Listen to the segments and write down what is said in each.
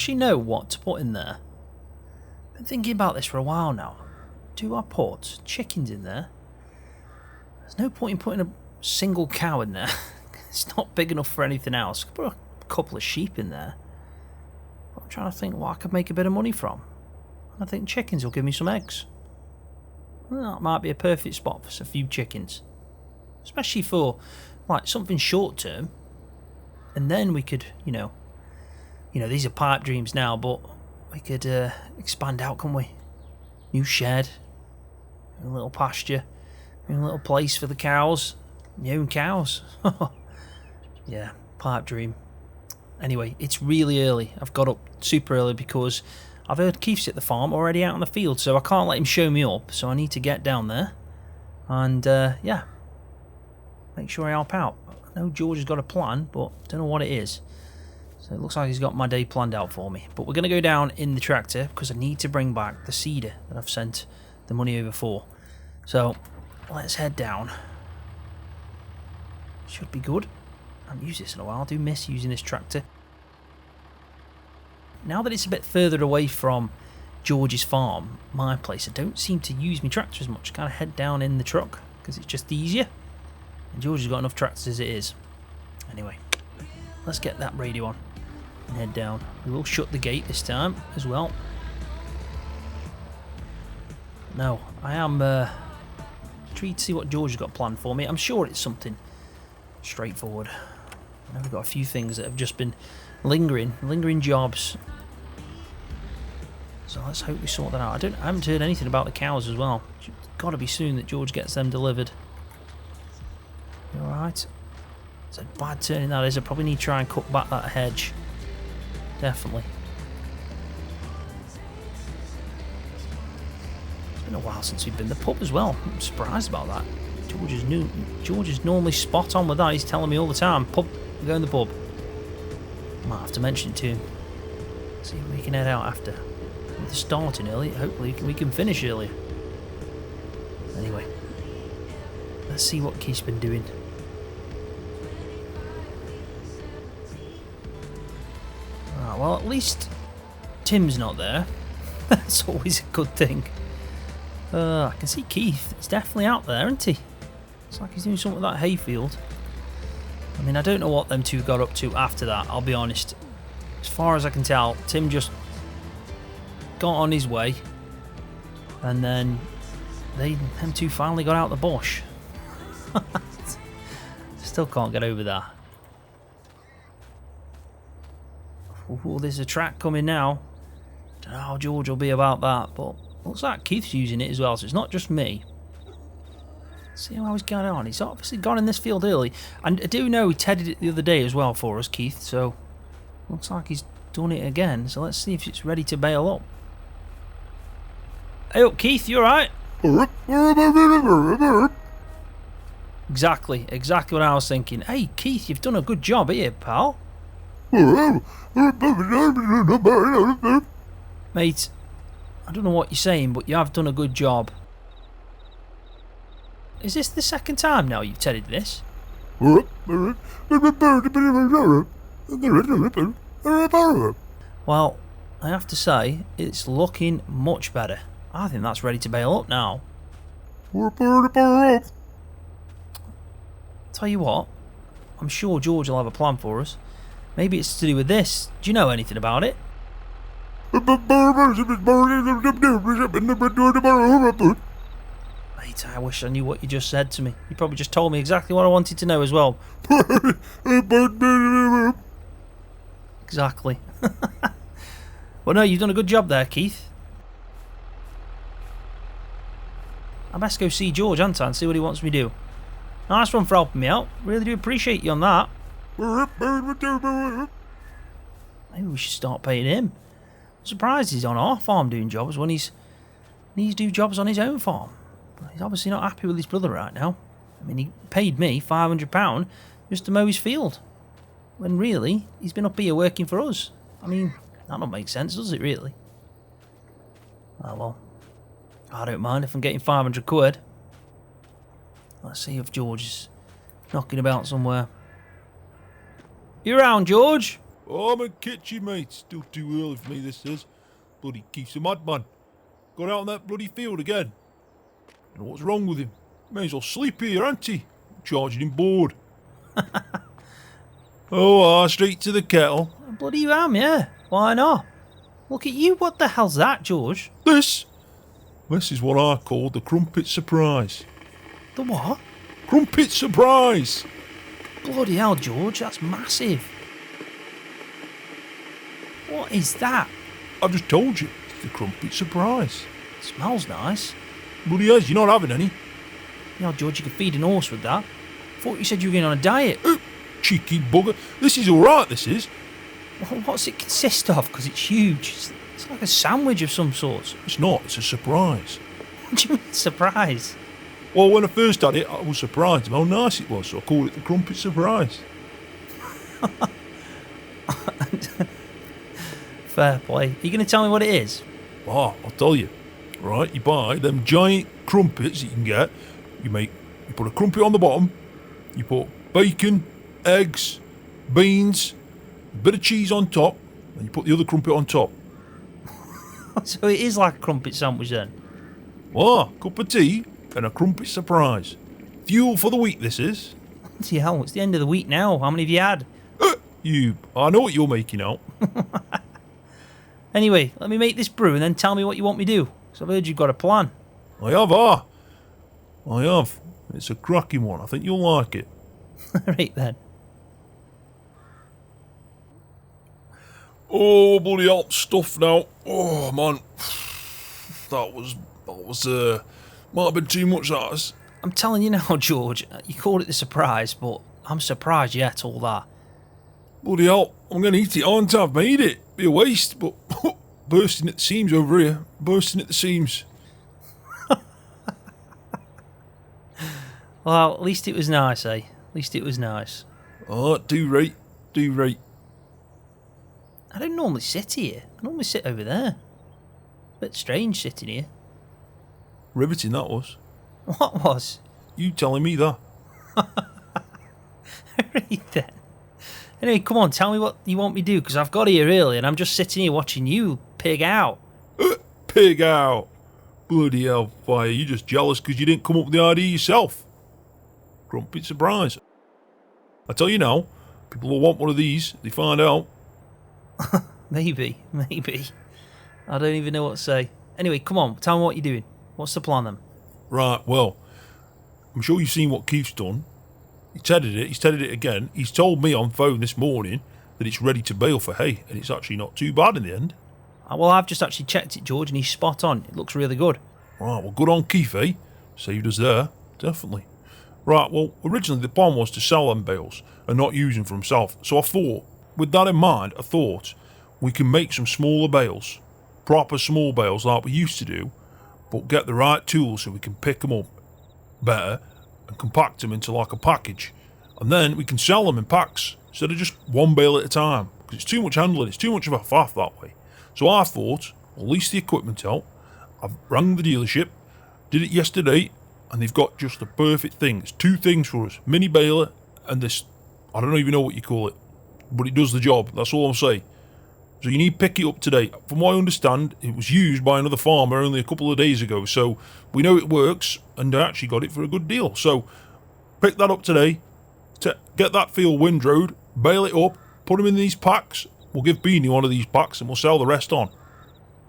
actually know what to put in there. I've been thinking about this for a while now. Do I put chickens in there? There's no point in putting a single cow in there. It's not big enough for anything else. I could put a couple of sheep in there. But I'm trying to think what I could make a bit of money from. I think chickens will give me some eggs. Well, that might be a perfect spot for a few chickens. Especially for like something short term. And then we could, you know, these are pipe dreams now, but we could expand out, couldn't we? New shed, a little pasture, a little place for the cows, your own cows. Yeah, pipe dream. Anyway, it's really early. I've got up super early because I've heard Keith's at the farm already out in the field, so I can't let him show me up, so I need to get down there and, yeah, make sure I help out. I know George has got a plan, but don't know what it is. So it looks like he's got my day planned out for me. But we're going to go down in the tractor because I need to bring back the cedar that I've sent the money over for. So let's head down. Should be good. I haven't used this in a while. I do miss using this tractor. Now that it's a bit further away from George's farm, my place, I don't seem to use my tractor as much. I kind of head down in the truck because it's just easier. And George has got enough tractors as it is. Anyway, let's get that radio on and head down. We will shut the gate this time as well. No, I am intrigued to see what George has got planned for me. I'm sure it's something straightforward. I know we've got a few things that have just been lingering jobs. So let's hope we sort that out. I haven't heard anything about the cows as well. It's got to be soon that George gets them delivered. You alright? It's a bad turning that is. I probably need to try and cut back that hedge. Definitely. It's been a while since we've been to the pub as well. I'm surprised about that. George is normally spot on with that. He's telling me all the time, pub, we're going to the pub. Might have to mention it to him. See if we can head out after. With starting early, hopefully we can finish earlier. Anyway, let's see what Keith's been doing. Right, well, at least Tim's not there. That's always a good thing. I can see Keith. He's definitely out there, isn't he? It's like he's doing something with that hayfield. I mean, I don't know what them two got up to after that, I'll be honest. As far as I can tell, Tim just got on his way, and then them two finally got out the bush. Still can't get over that. Oh, there's a track coming now. Don't know how George will be about that, but looks like Keith's using it as well, so it's not just me. See how he's going on. He's obviously gone in this field early, and I do know he tedded it the other day as well for us, Keith, so looks like he's done it again. So let's see if it's ready to bail up. Hey up, Keith, you alright? Exactly what I was thinking. Hey Keith, you've done a good job here, pal. Mate, I don't know what you're saying, but you have done a good job. Is this the second time now you've tedded this? Well, I have to say, it's looking much better. I think that's ready to bail up now. Tell you what, I'm sure George will have a plan for us. Maybe it's to do with this. Do you know anything about it? Mate, I wish I knew what you just said to me. You probably just told me exactly what I wanted to know as well. Exactly. Well, no, you've done a good job there, Keith. I best go see George, haven't I, and see what he wants me to do. Nice one for helping me out. Really do appreciate you on that. Maybe we should start paying him. I'm surprised he's on our farm doing jobs when he needs to do jobs on his own farm. But he's obviously not happy with his brother right now. I mean, he paid me £500 just to mow his field, when really he's been up here working for us. I mean, that don't make sense, does it really? Oh well, I don't mind if I'm getting 500 quid. Let's see if George is knocking about somewhere. You around, George? Oh, I'm in kitchen, mate. Still too early for me, this is. Bloody Keith's a madman. Got out on that bloody field again. Don't know what's wrong with him. May as well sleep here, ain't he? Charging him board. Oh, straight to the kettle. Bloody you am, yeah. Why not? Look at you, what the hell's that, George? This is what I call the Crumpet surprise. The what? Crumpet surprise! Bloody hell, George, that's massive. What is that? I've just told you, it's the Crumpet surprise. It smells nice. Bloody is, you're not having any. You know, George, you could feed an horse with that. Thought you said you were going on a diet. Cheeky bugger. This is alright, this is. What's it consist of? Because it's huge. It's like a sandwich of some sort. It's not, it's a surprise. What do you mean, surprise? Well, when I first had it, I was surprised at how nice it was, so I called it the Crumpet surprise. Fair play. Are you going to tell me what it is? Ah, I'll tell you. Right, you buy them giant crumpets you can get. You put a crumpet on the bottom. You put bacon, eggs, beans, a bit of cheese on top, and you put the other crumpet on top. So it is like a crumpet sandwich then? Ah, cup of tea and a crumpet surprise. Fuel for the week, this is. Bloody hell, it's the end of the week now. How many have you had? I know what you're making out. Anyway, let me make this brew and then tell me what you want me to do. Because I've heard you've got a plan. I have. It's a cracking one. I think you'll like it. Right then. Oh, bloody hot stuff now. Oh, man. That was, might have been too much, that is. I'm telling you now, George, you called it the surprise, but I'm surprised yet, all that. Bloody hell, I'm going to eat it, aren't I? I've made it. Be a waste, but bursting at the seams over here. Bursting at the seams. Well, at least it was nice, eh? At least it was nice. Oh, do right. I don't normally sit here. I normally sit over there. It's a bit strange sitting here. Riveting, that was. What was? You telling me that. Right then. Anyway, come on, tell me what you want me to do, because I've got here early and I'm just sitting here watching you pig out. Pig out. Bloody hellfire, you just jealous because you didn't come up with the idea yourself. Crumpet surprise. I tell you now, people will want one of these, they find out. Maybe. I don't even know what to say. Anyway, come on, tell me what you're doing. What's the plan then? Right, well, I'm sure you've seen what Keith's done. He's tedded it again. He's told me on phone this morning that it's ready to bale for hay, and it's actually not too bad in the end. Well, I've just actually checked it, George, and he's spot on. It looks really good. Right, well, good on Keith, eh? Saved us there, definitely. Right, well, originally the plan was to sell them bales and not use them for himself. So I thought, with that in mind, we can make some smaller bales, proper small bales like we used to do, but get the right tools so we can pick them up better and compact them into like a package. And then we can sell them in packs instead of just one bale at a time, because it's too much handling, it's too much of a faff that way. So I thought, I'll lease the equipment out. I've rang the dealership, did it yesterday, and they've got just the perfect thing. It's two things for us, mini baler and this, I don't even know what you call it, but it does the job, that's all I'm saying. So you need to pick it up today. From what I understand, it was used by another farmer only a couple of days ago, so we know it works, and I actually got it for a good deal. So pick that up today, get that field windrowed, bale it up, put them in these packs. We'll give Beanie one of these packs and we'll sell the rest on.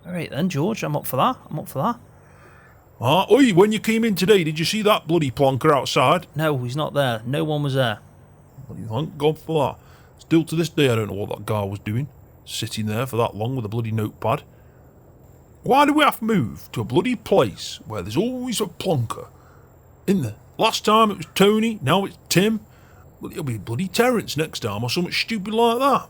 Alright then, George, I'm up for that. Oi, when you came in today, did you see that bloody plonker outside? No, he's not there. No one was there. Bloody thank God for that. Still to this day, I don't know what that guy was doing, sitting there for that long with a bloody notepad. Why do we have to move to a bloody place where there's always a plonker? In there. Last time it was Tony, now it's Tim. Well, it'll be bloody Terence next time or something stupid like that.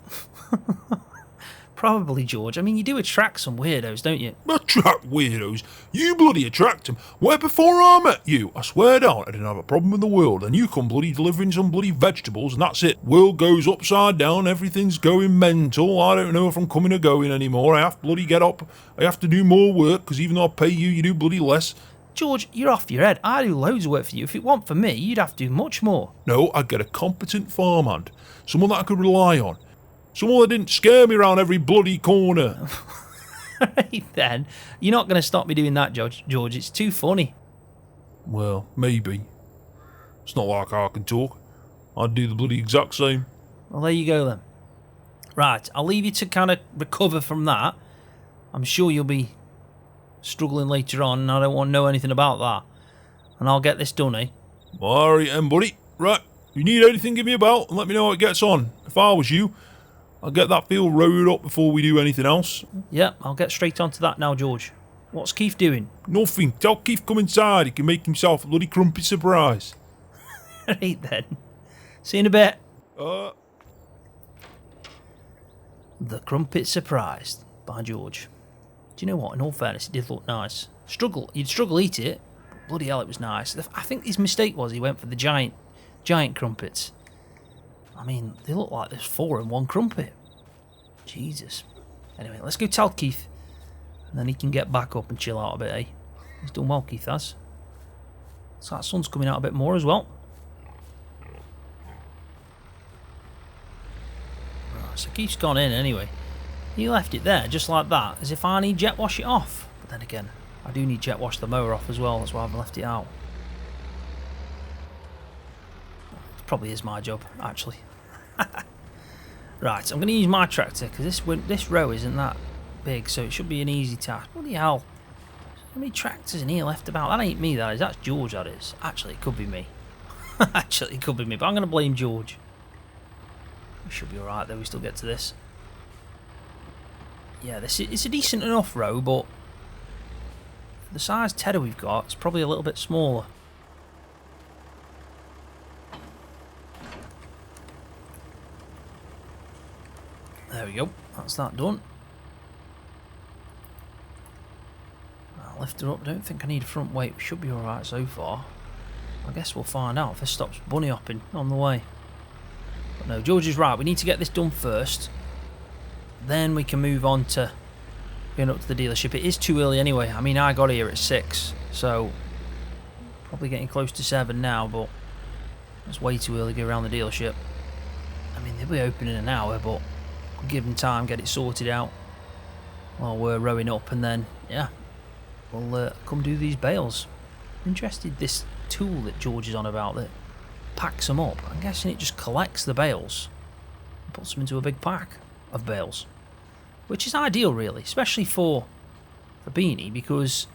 Probably, George. I mean, you do attract some weirdos, don't you? Attract weirdos? You bloody attract them. Where before I met you, I swear down, I didn't have a problem in the world, and you come bloody delivering some bloody vegetables, and that's it. World goes upside down, everything's going mental. I don't know if I'm coming or going anymore. I have to bloody get up. I have to do more work, because even though I pay you, you do bloody less. George, you're off your head. I do loads of work for you. If it weren't for me, you'd have to do much more. No, I'd get a competent farmhand, someone that I could rely on. Someone that didn't scare me around every bloody corner. Right then. You're not going to stop me doing that, George. It's too funny. Well, maybe. It's not like I can talk. I'd do the bloody exact same. Well, there you go then. Right, I'll leave you to kind of recover from that. I'm sure you'll be struggling later on, and I don't want to know anything about that. And I'll get this done, eh? Alright then, buddy. Right, if you need anything, give me a bell and let me know how it gets on. If I was you, I'd get that field road up before we do anything else. Yep, I'll get straight onto that now, George. What's Keith doing? Nothing. Tell Keith come inside. He can make himself a bloody crumpet surprise. Right then. See you in a bit. The Crumpet Surprise by George. Do you know what? In all fairness, it did look nice. You'd struggle to eat it. Bloody hell, it was nice. I think his mistake was he went for the giant crumpets. I mean, they look like there's 4 in one crumpet. Jesus. Anyway, let's go tell Keith, and then he can get back up and chill out a bit, eh? He's done well, Keith has. So that sun's coming out a bit more as well. So Keith's gone in anyway. He left it there just like that, as if I need jet wash it off. But then again, I do need jet wash the mower off as well. That's why I've left it out. It probably is my job, actually. Right, I'm going to use my tractor because this row isn't that big, so it should be an easy task. Bloody hell! How many tractors in here left about? That ain't me. That is. That's George. That is. Actually, it could be me. Actually, it could be me. But I'm going to blame George. We should be alright though, we still get to this. Yeah, it's a decent enough row, but for the size tedder we've got, it's probably a little bit smaller. There we go, that's that done. I'll lift her up, I don't think I need a front weight, we should be alright so far. I guess we'll find out if this stops bunny hopping on the way. But no, George is right. We need to get this done first. Then we can move on to going up to the dealership. It is too early anyway. I mean, I got here at 6, so probably getting close to 7 now, but it's way too early to go around the dealership. I mean, they'll be open in an hour, but we'll give them time, get it sorted out while we're rowing up, and then, yeah, we'll come do these bales. I'm interested this tool that George is on about that packs them up. I'm guessing it just collects the bales and puts them into a big pack of bales, which is ideal really, especially for Beanie, because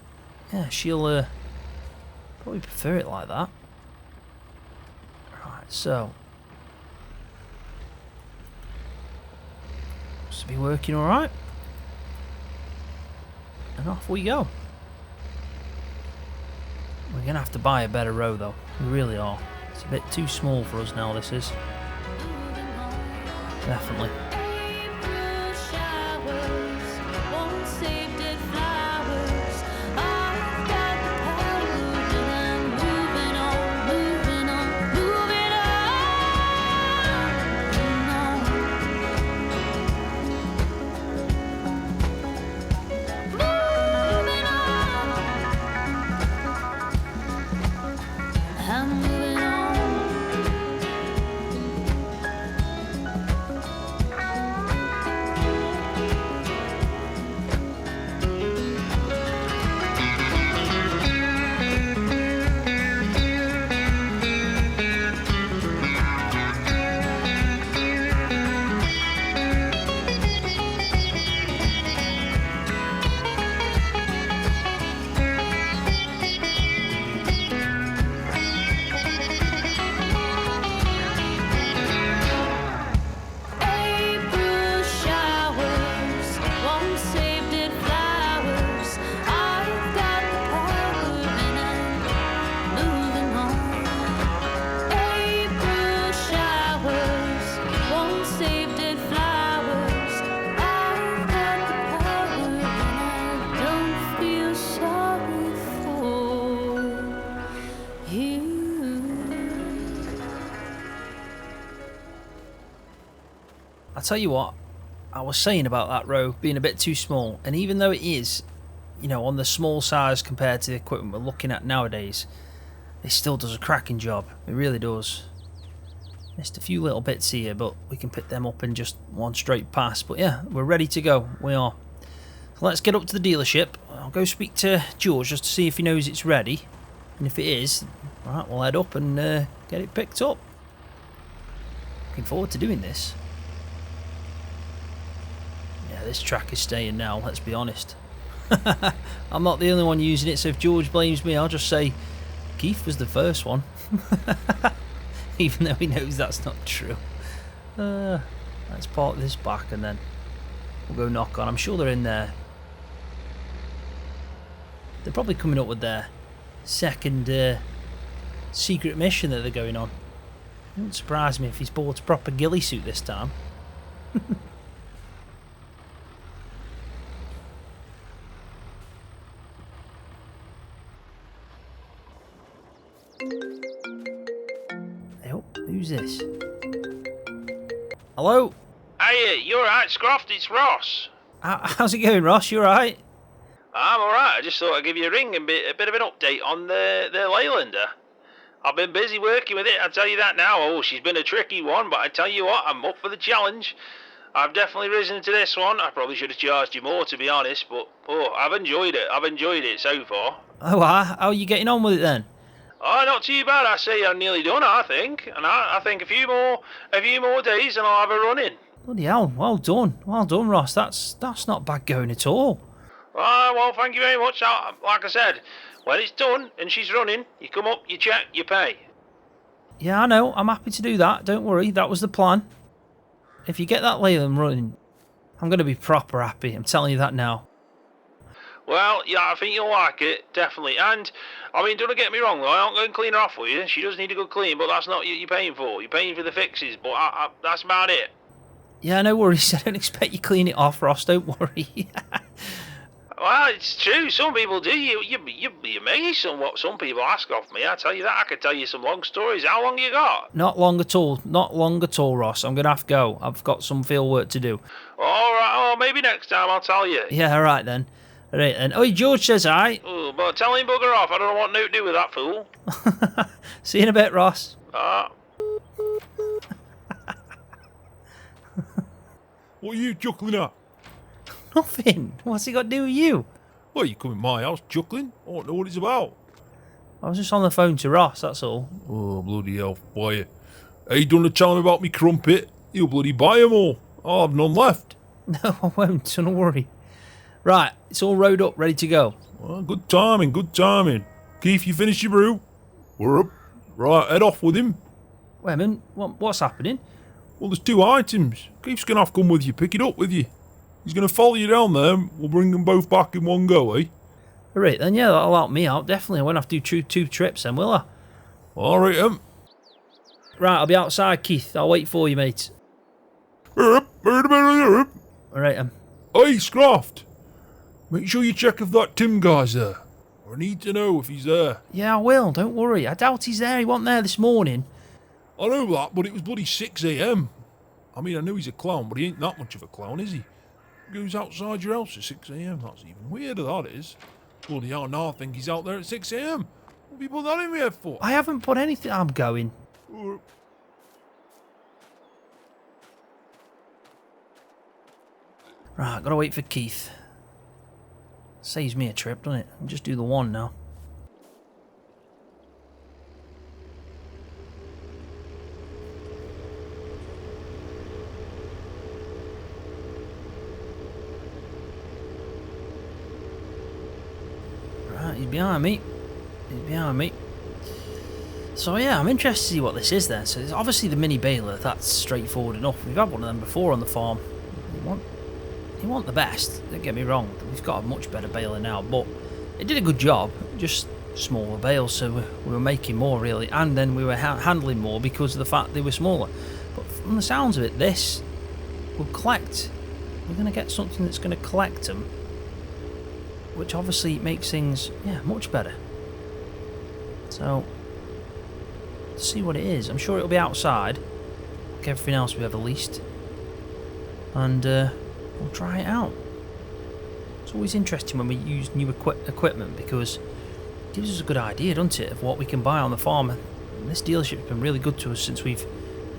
yeah, she'll probably prefer it like that. Right, so this will be working alright, and off we go. We're gonna have to buy a better row though, we really are. It's a bit too small for us now, this is. Definitely. I'll tell you what, I was saying about that row being a bit too small, and even though it is, you know, on the small size compared to the equipment we're looking at nowadays, it still does a cracking job. It really does. Missed a few little bits here, but we can pick them up in just one straight pass. But yeah, we're ready to go. We are. So let's get up to the dealership. I'll go speak to George just to see if he knows it's ready. And if it is, right, we'll head up and get it picked up. Looking forward to doing this. Yeah, this track is staying now, let's be honest. I'm not the only one using it, so if George blames me, I'll just say Keith was the first one. Even though he knows that's not true. Let's park this back and then we'll go knock on. I'm sure they're in there. They're probably coming up with their second secret mission that they're going on. It wouldn't surprise me if he's bought a proper ghillie suit this time. Oh, who's this? Hello? Hey, you alright, Scroft? It's Ross. How's it going, Ross? You alright? I'm alright. I just thought I'd give you a ring and a bit of an update on the Leylander. I've been busy working with it, I tell you that now. Oh, she's been a tricky one, but I tell you what, I'm up for the challenge. I've definitely risen to this one. I probably should have charged you more, to be honest, but I've enjoyed it. I've enjoyed it so far. Oh, how are you getting on with it then? Oh, not too bad. I say I'm nearly done, I think. And I think a few more days and I'll have a run in. Bloody hell, well done, Ross. That's not bad going at all. Well, thank you very much. Like I said, when it's done and she's running, you come up, you check, you pay. Yeah, I know. I'm happy to do that. Don't worry. That was the plan. If you get that Leyland running, I'm going to be proper happy. I'm telling you that now. Well, yeah, I think you'll like it, definitely. And, I mean, don't get me wrong, though. I aren't going to clean her off for you. She does need a good clean, but that's not what you're paying for. You're paying for the fixes, but that's about it. Yeah, no worries. I don't expect you to clean it off, Ross. Don't worry. Well, it's true. Some people do. You'd be amazed at what some people ask of me. I tell you that. I could tell you some long stories. How long you got? Not long at all. Not long at all, Ross. I'm going to have to go. I've got some field work to do. All right. Oh, maybe next time I'll tell you. Yeah, all right then. All right then. Oh, George says hi. Oh, but tell him bugger off. I don't know what to do with that fool. See you in a bit, Ross. What are you chuckling at? Nothing. What's he got to do with you? Well, you come in my house chuckling? I don't know what it's about. I was just on the phone to Ross, that's all. Oh, bloody hell, boy. Hey, don't you tell him about me Crumpet. He'll bloody buy 'em all. I'll have none left. No, I won't, don't worry. Right, it's all rode up, ready to go. Well, good timing, good timing. Keith, you finished your brew? We're up. Right, head off with him. Wait a minute, what's happening? Well, there's 2 items. Keith's going to have to come with you, pick it up with you. He's going to follow you down there. We'll bring them both back in one go, eh? Right, then yeah, that'll help me out, definitely. I won't have to do 2 trips then, will I? All right, Right, I'll be outside, Keith. I'll wait for you, mate. All right, Hey, Scroft. Make sure you check if that Tim guy's there. I need to know if he's there. Yeah, I will, don't worry. I doubt he's there. He wasn't there this morning. I know that, but it was bloody 6 a.m. I mean, I know he's a clown, but he ain't that much of a clown, is he? He goes outside your house at 6 a.m. That's even weirder, that is. Bloody hell, now I think he's out there at 6 a.m. What have you put that in my head for? I haven't put anything... I'm going. Right, gotta wait for Keith. Saves me a trip, doesn't it? I'll just do the one now. Right, he's behind me. He's behind me. So yeah, I'm interested to see what this is then. So it's obviously the mini baler, that's straightforward enough. We've had one of them before on the farm. You want the best, don't get me wrong. We've got a much better baler now, but it did a good job. Just smaller bales, so we were making more really, and then we were handling more because of the fact they were smaller. But from the sounds of it, this will collect. We're going to get something that's going to collect them, which obviously makes things, yeah, much better. So, let's see what it is. I'm sure it'll be outside, like everything else we've ever leased. And we'll try it out. It's always interesting when we use new equipment because it gives us a good idea, doesn't it, of what we can buy on the farm. And this dealership's been really good to us since we've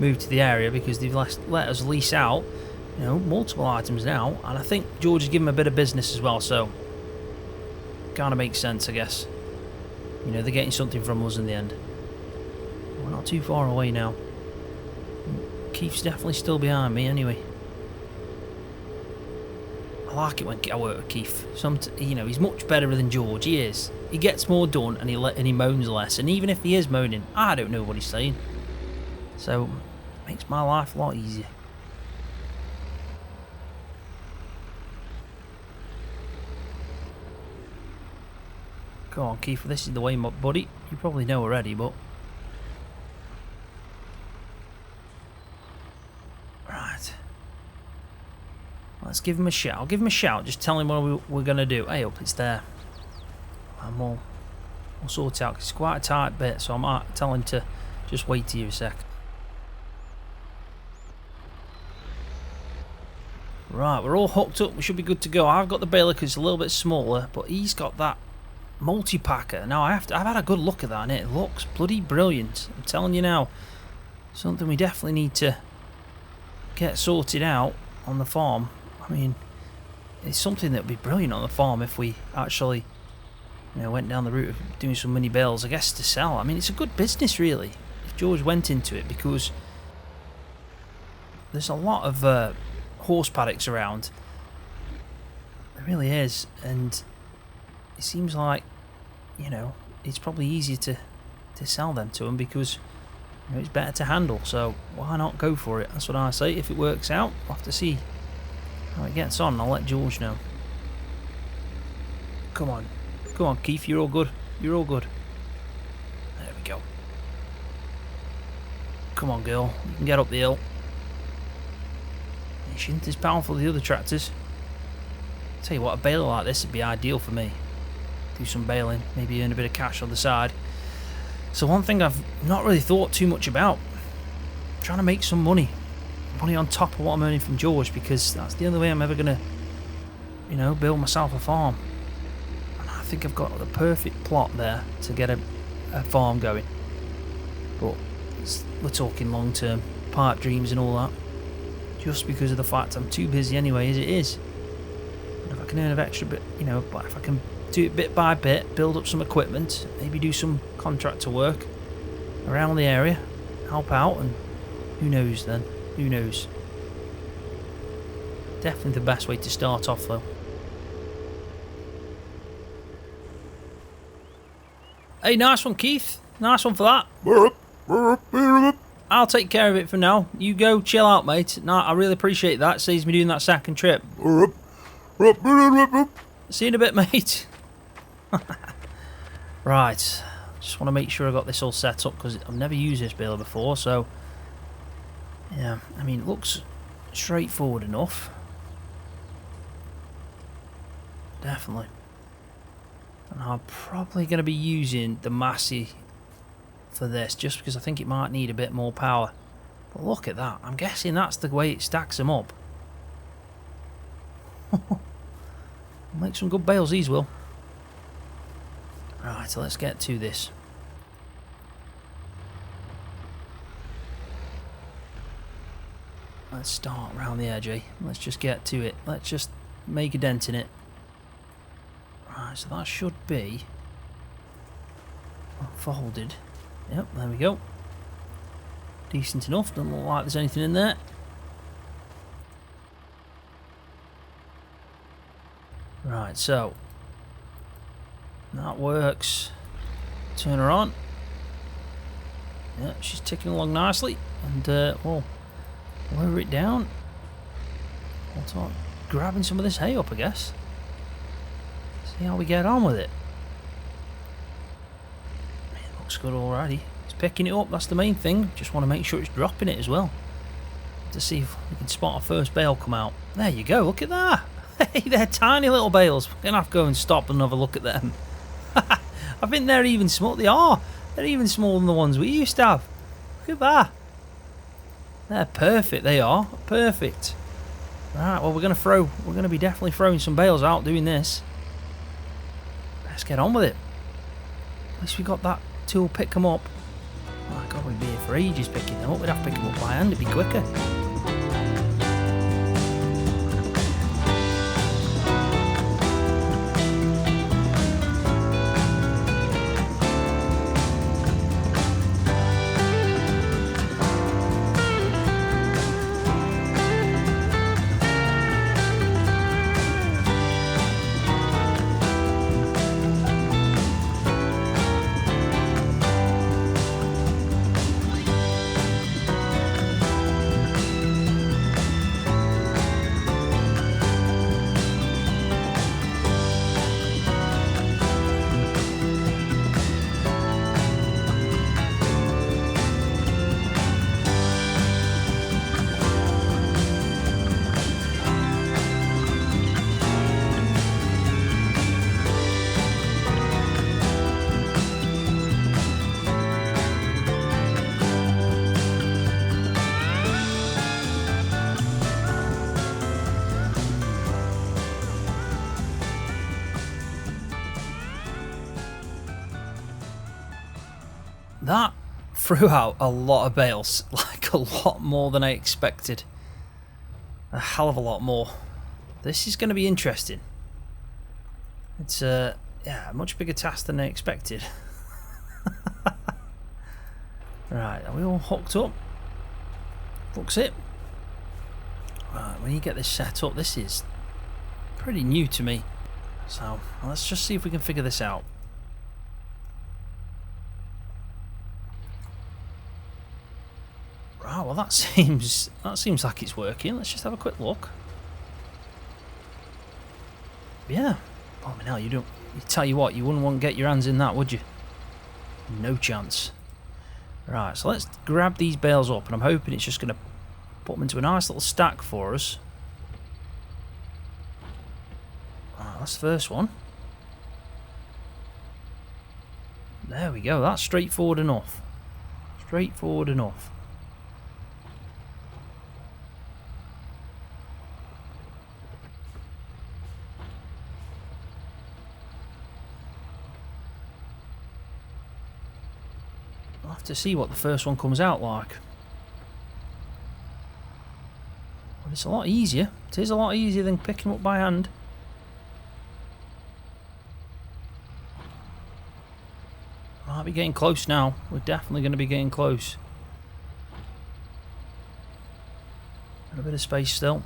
moved to the area because they've let us lease out, you know, multiple items now, and I think George has given them a bit of business as well, so kind of makes sense, I guess. You know, they're getting something from us in the end. We're not too far away now. Keith's definitely still behind me anyway. I like it when I work with Keith. You know, he's much better than George. He is. He gets more done, and he moans less. And even if he is moaning, I don't know what he's saying. So, it makes my life a lot easier. Go on, Keith. This is the way, buddy. You probably know already, but right. Let's give him a shout. I'll give him a shout. Just tell him what we're going to do. Hey up, it's there. And we'll sort it out. 'Cause it's quite a tight bit, so I might tell him to just wait here a sec. Right, we're all hooked up. We should be good to go. I've got the baler because it's a little bit smaller, but he's got that multi-packer. Now I've had a good look at that, and it looks bloody brilliant. I'm telling you now. Something we definitely need to get sorted out on the farm. I mean, it's something that would be brilliant on the farm if we actually, you know, went down the route of doing some mini bales, I guess, to sell. I mean, it's a good business, really, if George went into it, because there's a lot of horse paddocks around. There really is, and it seems like, you know, it's probably easier to sell them to him because, you know, it's better to handle. So why not go for it? That's what I say. If it works out, we'll have to see how it gets on. I'll let George know. Come on, Keith. You're all good. You're all good. There we go. Come on, girl. You can get up the hill. She isn't as powerful as the other tractors. Tell you what, a baler like this would be ideal for me. Do some baling, maybe earn a bit of cash on the side. So one thing I've not really thought too much about, trying to make some money on top of what I'm earning from George, because that's the only way I'm ever gonna, you know, build myself a farm. And I think I've got the perfect plot there to get a farm going. But we're talking long term, pipe dreams and all that. Just because of the fact I'm too busy anyway as it is. But if I can earn an extra bit, you know, but if I can do it bit by bit, build up some equipment, maybe do some contractor work around the area, help out, and who knows then? Who knows? Definitely the best way to start off though. Hey, nice one, Keith. Nice one for that. I'll take care of it for now. You go chill out, mate. No, I really appreciate that. Saves me doing that second trip. See you in a bit, mate. Right. Just want to make sure I got this all set up because I've never used this baler before, so yeah, I mean, it looks straightforward enough. Definitely. And I'm probably going to be using the Massey for this, just because I think it might need a bit more power. But look at that. I'm guessing that's the way it stacks them up. Make some good bales, these will. Right, so let's get to this. Let's start around the edge, eh? Let's just get to it. Let's just make a dent in it. Right, so that should be folded. Yep, there we go. Decent enough. Doesn't look like there's anything in there. Right, so that works. Turn her on. Yeah, she's ticking along nicely. And we'll lower it down. We'll start grabbing some of this hay up, I guess. See how we get on with it. It looks good already. It's picking it up, that's the main thing. Just want to make sure it's dropping it as well. To see if we can spot our first bale come out. There you go, look at that. Hey, they're tiny little bales. We're going to have to go and stop and have a look at them. I think they're even small. They are. They're even smaller than the ones we used to have. Look at that. They're perfect, they are. Perfect. Right, well, we're going to be definitely throwing some bales out doing this. Let's get on with it. At least we got that tool, pick them up. Oh my God, we be here for ages picking them up. We'd have to pick them up by hand, it'd be quicker. That threw out a lot of bales, like a lot more than I expected. A hell of a lot more. This is going to be interesting. It's a much bigger task than I expected. Right, are we all hooked up? Looks it. Right, when you get this set up, this is pretty new to me. So let's just see if we can figure this out. Right, well that seems like it's working. Let's just have a quick look. Yeah. Oh man, hell, you tell you what, you wouldn't want to get your hands in that, would you? No chance. Right, so let's grab these bales up, and I'm hoping it's just going to put them into a nice little stack for us. Right, that's the first one. There we go, that's straightforward enough. Straightforward enough. I'll have to see what the first one comes out like. But it's a lot easier. It is a lot easier than picking up by hand. Might be getting close now. We're definitely going to be getting close. A bit of space still.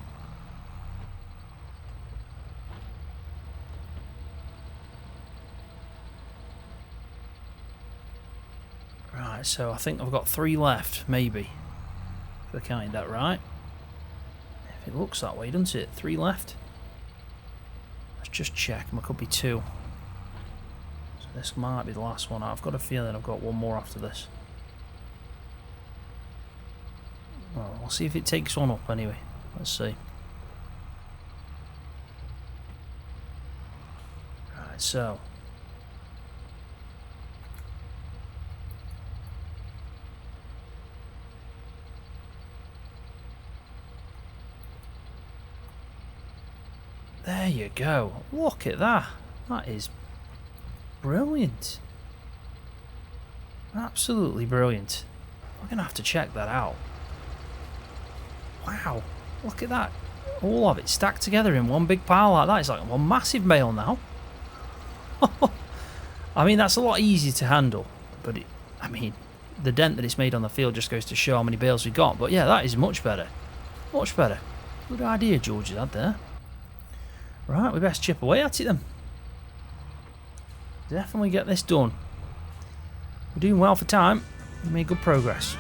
Right, so I think I've got 3 left, maybe. If I counted that right. If it looks that way, doesn't it? 3 left. Let's just check. There could be 2. So this might be the last one. I've got a feeling I've got one more after this. Well, we'll see if it takes one up anyway. Let's see. Right, so. There you go. Look at that. That is brilliant. Absolutely brilliant. We're going to have to check that out. Wow. Look at that. All of it stacked together in one big pile like that. It's like one massive bale now. I mean, that's a lot easier to handle. But, I mean, the dent that it's made on the field just goes to show how many bales we've got. But, yeah, that is much better. Much better. Good idea George had there. Right, we best chip away at it then. Definitely get this done. We're doing well for time. We made good progress.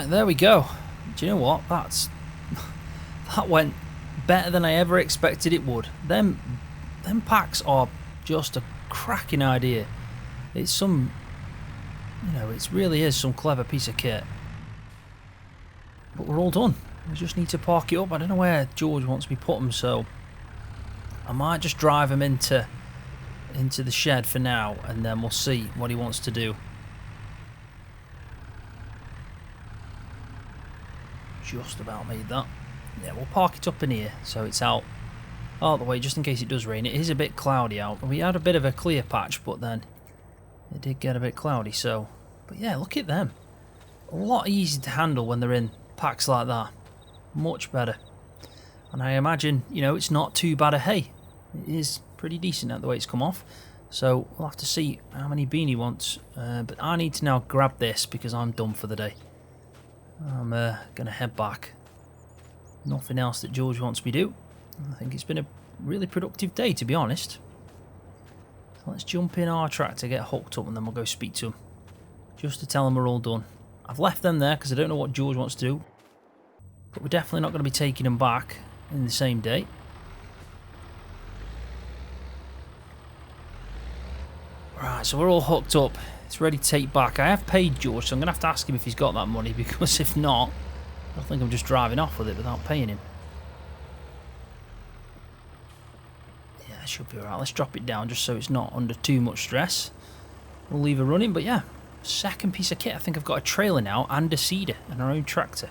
Right, there we go. Do you know what? That went better than I ever expected it would. Them packs are just a cracking idea. It's some, you know, it really is some clever piece of kit. But we're all done. We just need to park it up. I don't know where George wants me to put them, so I might just drive him into the shed for now, and then we'll see what he wants to do. Just about made that. Yeah, we'll park it up in here so it's out the way, just in case it does rain. It is a bit cloudy out. We had a bit of a clear patch, but then it did get a bit cloudy. So, but yeah, look at them. A lot easier to handle when they're in packs like that. Much better. And I imagine, you know, it's not too bad a hay. It is pretty decent at the way it's come off. So we'll have to see how many Beanie wants. But I need to now grab this because I'm done for the day. I'm going to head back. Nothing else that George wants me to do. I think it's been a really productive day, to be honest. So let's jump in our tractor, get hooked up, and then we'll go speak to him. Just to tell him we're all done. I've left them there because I don't know what George wants to do. But we're definitely not going to be taking them back in the same day. Right, so we're all hooked up. It's ready to take back. I have paid George, so I'm going to have to ask him if he's got that money, because if not, I think I'm just driving off with it without paying him. Yeah, that should be alright. Let's drop it down just so it's not under too much stress. We'll leave it running, but yeah, second piece of kit. I think I've got a trailer now and a seeder and our own tractor.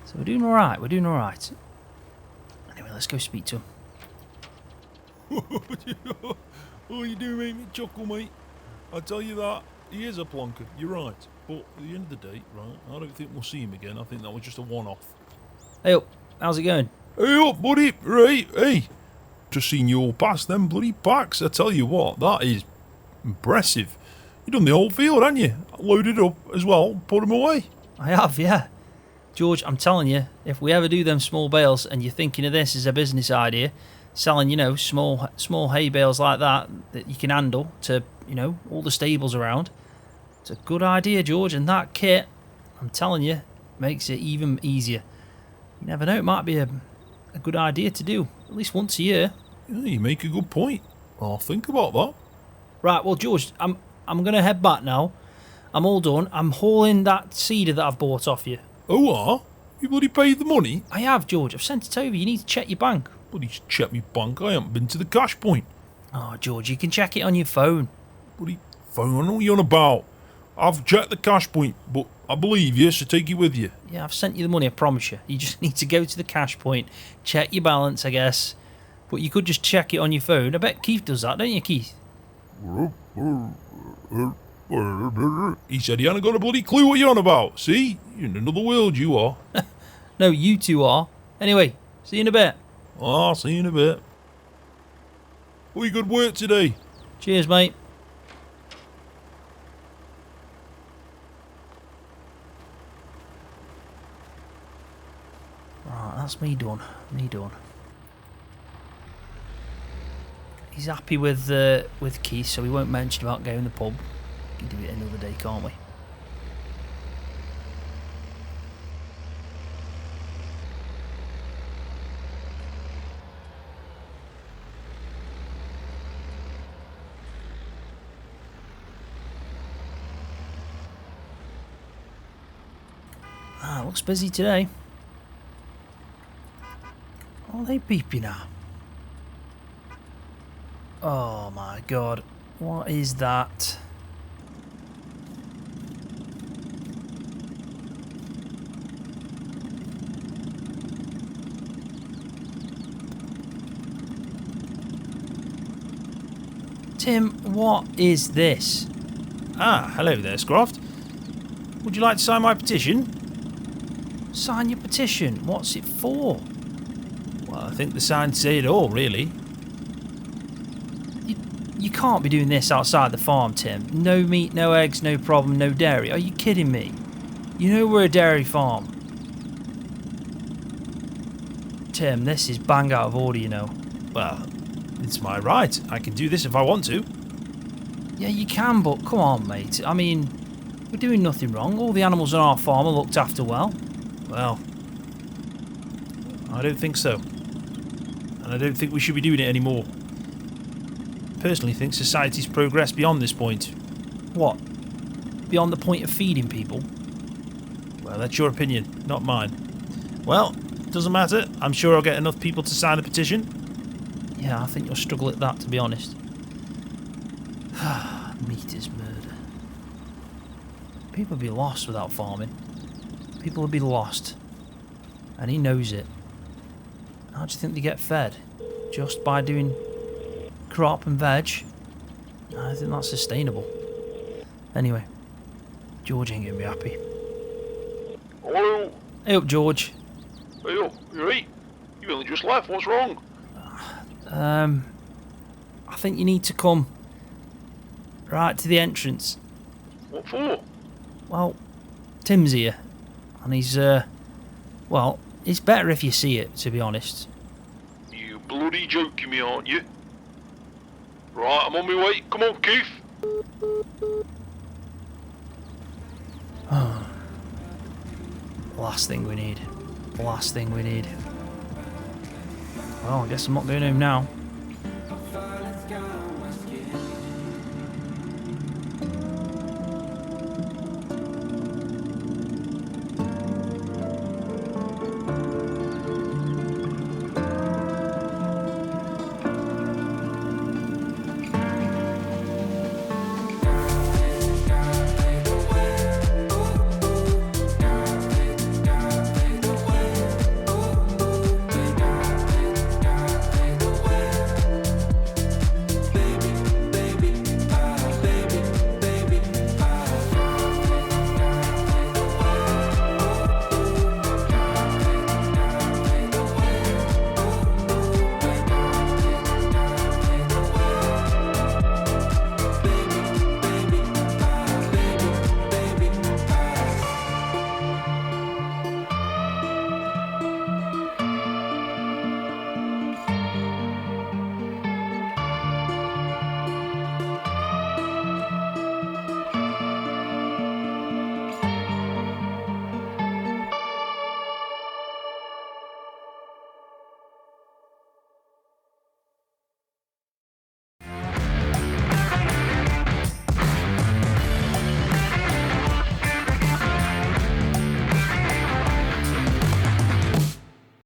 So we're doing alright, we're doing alright. Anyway, let's go speak to him. Oh, you do make me chuckle, mate. I tell you that, he is a plonker, you're right. But at the end of the day, right, I don't think we'll see him again. I think that was just a one-off. Hey up, how's it going? Hey up, buddy, right, hey. Just seen you all pass them bloody packs. I tell you what, that is impressive. You done the whole field, haven't you? Loaded up as well, put them away. I have, yeah. George, I'm telling you, if we ever do them small bales and you're thinking of this as a business idea, selling, you know, small hay bales like that you can handle to, you know, all the stables around, it's a good idea, George. And that kit, I'm telling you, makes it even easier. You never know, it might be a good idea to do at least once a year. Yeah, you make a good point. I'll think about that. Right, well, George, I'm going to head back now. I'm all done. I'm hauling that seeder that I've bought off you. Oh, are? You bloody paid the money? I have, George. I've sent it over. You need to check your bank. Bloody check me bank. I haven't been to the cash point. Oh, George, you can check it on your phone. Bloody phone, I know what you're on about. I've checked the cash point, but I believe you, so take it with you. Yeah, I've sent you the money, I promise you. You just need to go to the cash point, check your balance, I guess. But you could just check it on your phone. I bet Keith does that, don't you, Keith? He said he hadn't got a bloody clue what you're on about. See? You're in another world, you are. No, you two are. Anyway, see you in a bit. I'll see you in a bit. Well, good work today. Cheers, mate. Right, that's me done. Me done. He's happy with Keith, so we won't mention about going to the pub. We can do it another day, can't we? Ah, looks busy today. Oh, they beeping now. Oh my god. What is that? Tim, what is this? Ah, hello there, Scroft. Would you like to sign my petition? Sign your petition? What's it for? Well, I think the signs say it all, really. You can't be doing this outside the farm, Tim. No meat, no eggs, no problem, no dairy. Are you kidding me? You know we're a dairy farm. Tim, this is bang out of order, you know. Well, it's my right. I can do this if I want to. Yeah, you can, but come on, mate. I mean, We're doing nothing wrong. All the animals on our farm are looked after well. Well, I don't think so. And I don't think we should be doing it anymore. Personally think society's progressed beyond this point. What? Beyond the point of feeding people? Well, that's your opinion, not mine. Well, doesn't matter. I'm sure I'll get enough people to sign a petition. Yeah, I think you'll struggle at that, to be honest. Meat is murder. People would be lost without farming. People would be lost. And he knows it. How do you think they get fed? Just by doing crop and veg? I think that's sustainable. Anyway, George ain't gonna be happy. Hello? Hey up, George. Hey, you right? You only just left. What's wrong? I think you need to come right to the entrance. What for? Well, Tim's here, and he's, well, it's better if you see it, to be honest. You bloody joking me, aren't you? Right, I'm on my way. Come on, Keith. Last thing we need. Last thing we need. Well, I guess I'm not going home now.